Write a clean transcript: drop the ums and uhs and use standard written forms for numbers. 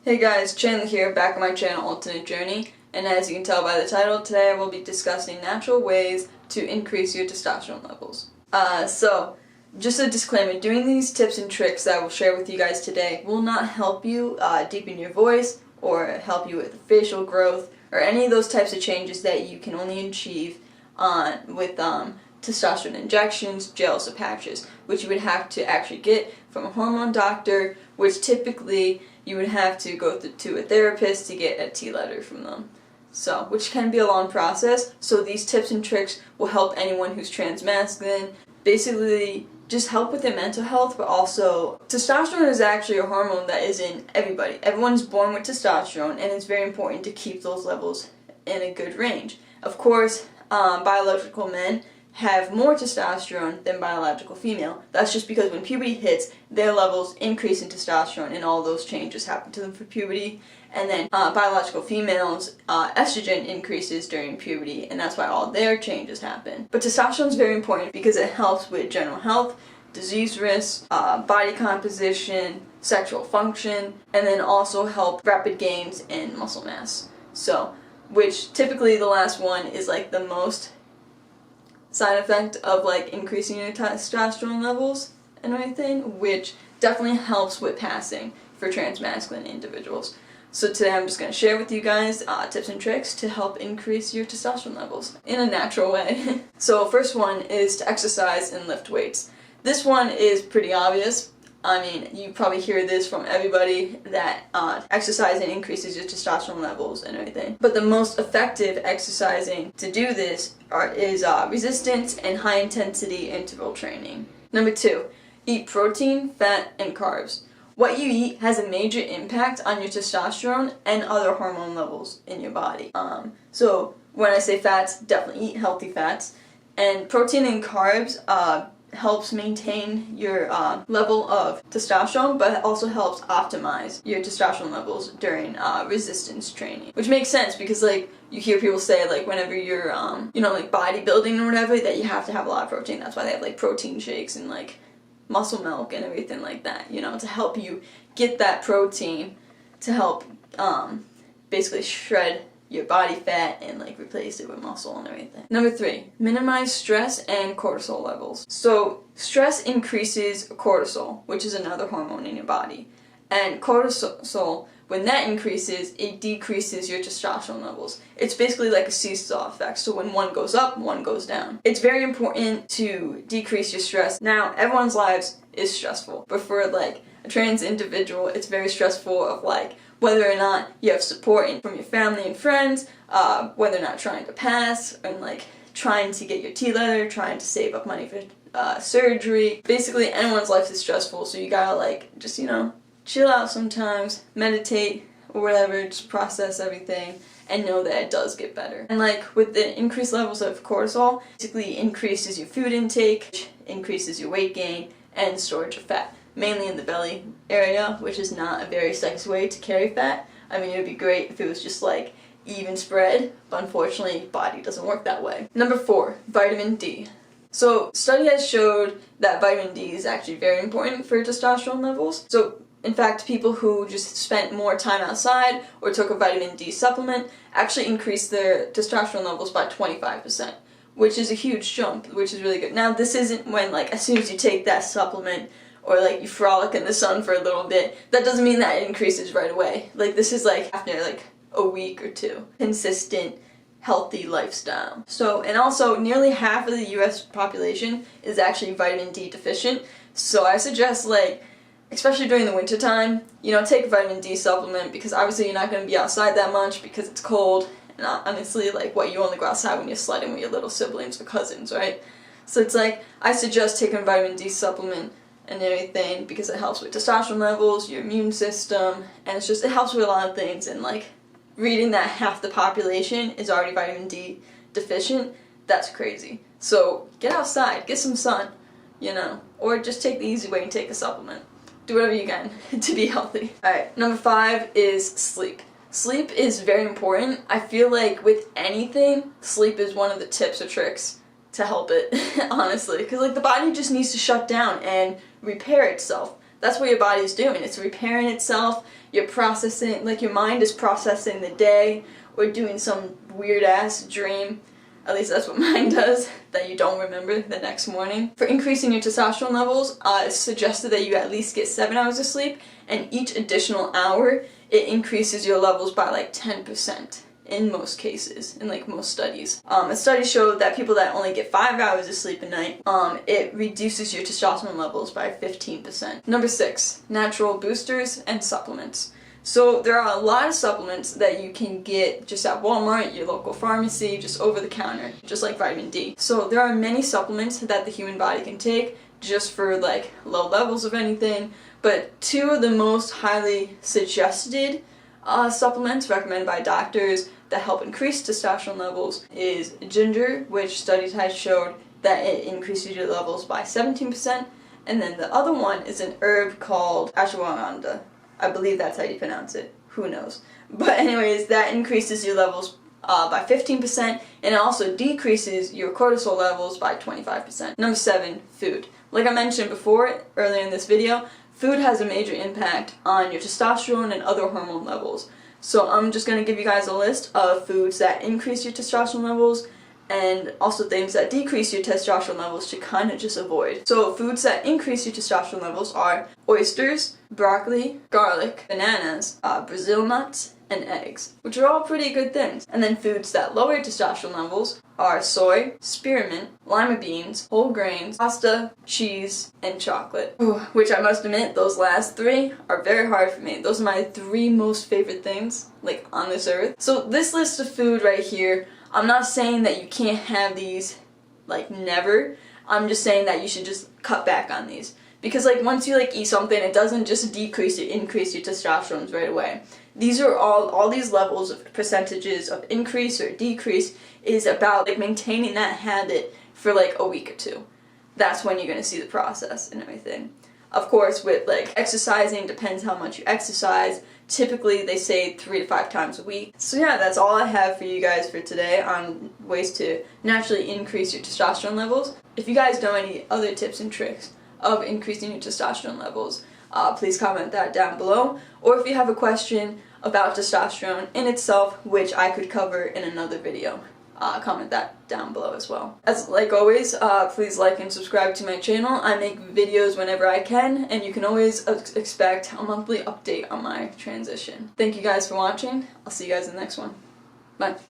Hey guys, Chandler here, back on my channel Alternate Journey, and as you can tell by the title, today I will be discussing natural ways to increase your testosterone levels. Just a disclaimer, doing these tips and tricks that I will share with you guys today will not help you deepen your voice or help you with facial growth or any of those types of changes that you can only achieve with testosterone injections, gels, or patches, which you would have to actually get from a hormone doctor, which typically you would have to go to a therapist to get a T letter from them. So, which can be a long process, so these tips and tricks will help anyone who's transmasculine, basically just help with their mental health, but also testosterone is actually a hormone that is in everybody. Everyone's born with testosterone, and it's very important to keep those levels in a good range. Of course, biological men have more testosterone than biological female. That's just because when puberty hits, their levels increase in testosterone and all those changes happen to them for puberty. And then biological females, estrogen increases during puberty, and that's why all their changes happen. But testosterone is very important because it helps with general health, disease risk, body composition, sexual function, and then also help rapid gains in muscle mass. So, which typically the last one is like the most side effect of like increasing your testosterone levels and everything, which definitely helps with passing for transmasculine individuals. So today I'm just going to share with you guys tips and tricks to help increase your testosterone levels in a natural way. So first one is to exercise and lift weights. This one is pretty obvious. I mean, you probably hear this from everybody that exercising increases your testosterone levels and everything. But the most effective exercising to do this is resistance and high-intensity interval training. Number 2, eat protein, fat, and carbs. What you eat has a major impact on your testosterone and other hormone levels in your body. So when I say fats, definitely eat healthy fats. And protein and carbs helps maintain your level of testosterone, but it also helps optimize your testosterone levels during resistance training. Which makes sense because like you hear people say like whenever you're like bodybuilding or whatever that you have to have a lot of protein. That's why they have like protein shakes and like muscle milk and everything like that, to help you get that protein to help basically shred your body fat and like replace it with muscle and everything. Number 3, minimize stress and cortisol levels. So stress increases cortisol, which is another hormone in your body. And cortisol, when that increases, it decreases your testosterone levels. It's basically like a seesaw effect. So when one goes up, one goes down. It's very important to decrease your stress. Now, everyone's lives is stressful, but for like a trans individual, it's very stressful of like whether or not you have support from your family and friends, whether or not trying to pass, and like trying to get your T letter, trying to save up money for surgery. Basically, anyone's life is stressful, so you gotta like just chill out sometimes, meditate or whatever, just process everything and know that it does get better. And like with the increased levels of cortisol, basically increases your food intake, increases your weight gain, and storage of fat. Mainly in the belly area, which is not a very sexy way to carry fat. I mean, it would be great if it was just like even spread, but unfortunately, body doesn't work that way. Number 4, vitamin D. So, study has showed that vitamin D is actually very important for testosterone levels. So, in fact, people who just spent more time outside or took a vitamin D supplement actually increased their testosterone levels by 25%, which is a huge jump, which is really good. Now, this isn't when like as soon as you take that supplement or like you frolic in the sun for a little bit, that doesn't mean that it increases right away. Like this is like after like a week or two. Consistent, healthy lifestyle. So, and also nearly half of the US population is actually vitamin D deficient. So I suggest like, especially during the winter time, take a vitamin D supplement because obviously you're not going to be outside that much because it's cold. And honestly, like you only go outside when you're sledding with your little siblings or cousins, right? So it's like, I suggest taking a vitamin D supplement and everything because it helps with testosterone levels, your immune system, and it helps with a lot of things. And like reading that half the population is already vitamin D deficient, that's crazy. So get outside, get some sun, or just take the easy way and take a supplement. Do whatever you can to be healthy. Alright, number 5 is sleep. Sleep is very important. I feel like with anything, sleep is one of the tips or tricks to help it, honestly. Because like the body just needs to shut down and repair itself. That's what your body's doing. It's repairing itself. You're processing, like your mind is processing the day or doing some weird ass dream. At least that's what mine does, that you don't remember the next morning. For increasing your testosterone levels, it's suggested that you at least get 7 hours of sleep, and each additional hour, it increases your levels by like 10%. In most cases, in like most studies. A study showed that people that only get 5 hours of sleep a night, it reduces your testosterone levels by 15%. Number 6, natural boosters and supplements. So there are a lot of supplements that you can get just at Walmart, your local pharmacy, just over the counter, just like vitamin D. So there are many supplements that the human body can take just for like low levels of anything, but 2 of the most highly suggested supplements recommended by doctors that help increase testosterone levels is ginger, which studies have showed that it increases your levels by 17%, and then the other one is an herb called ashwagandha. I believe that's how you pronounce it. Who knows? But anyways, that increases your levels by 15%, and it also decreases your cortisol levels by 25%. Number 7, food. Like I mentioned before, earlier in this video, food has a major impact on your testosterone and other hormone levels. So I'm just going to give you guys a list of foods that increase your testosterone levels and also things that decrease your testosterone levels to kind of just avoid. So foods that increase your testosterone levels are oysters, broccoli, garlic, bananas, Brazil nuts, and eggs, which are all pretty good things. And then foods that lower testosterone levels are soy, spearmint, lima beans, whole grains, pasta, cheese, and chocolate. Ooh, which I must admit, those last 3 are very hard for me. Those are my 3 most favorite things, like, on this earth. So this list of food right here, I'm not saying that you can't have these, like, never. I'm just saying that you should just cut back on these. Because, like, once you, like, eat something, it doesn't just decrease or increase your testosterone right away. These are all these levels of percentages of increase or decrease is about, like, maintaining that habit for, like, a week or 2. That's when you're going to see the process and everything. Of course, with, like, exercising, depends how much you exercise. Typically, they say 3 to 5 times a week. So yeah, that's all I have for you guys for today on ways to naturally increase your testosterone levels. If you guys know any other tips and tricks of increasing your testosterone levels, please comment that down below. Or if you have a question about testosterone in itself, which I could cover in another video, comment that down below as well. As like always, please like and subscribe to my channel. I make videos whenever I can, and you can always expect a monthly update on my transition. Thank you guys for watching. I'll see you guys in the next one. Bye.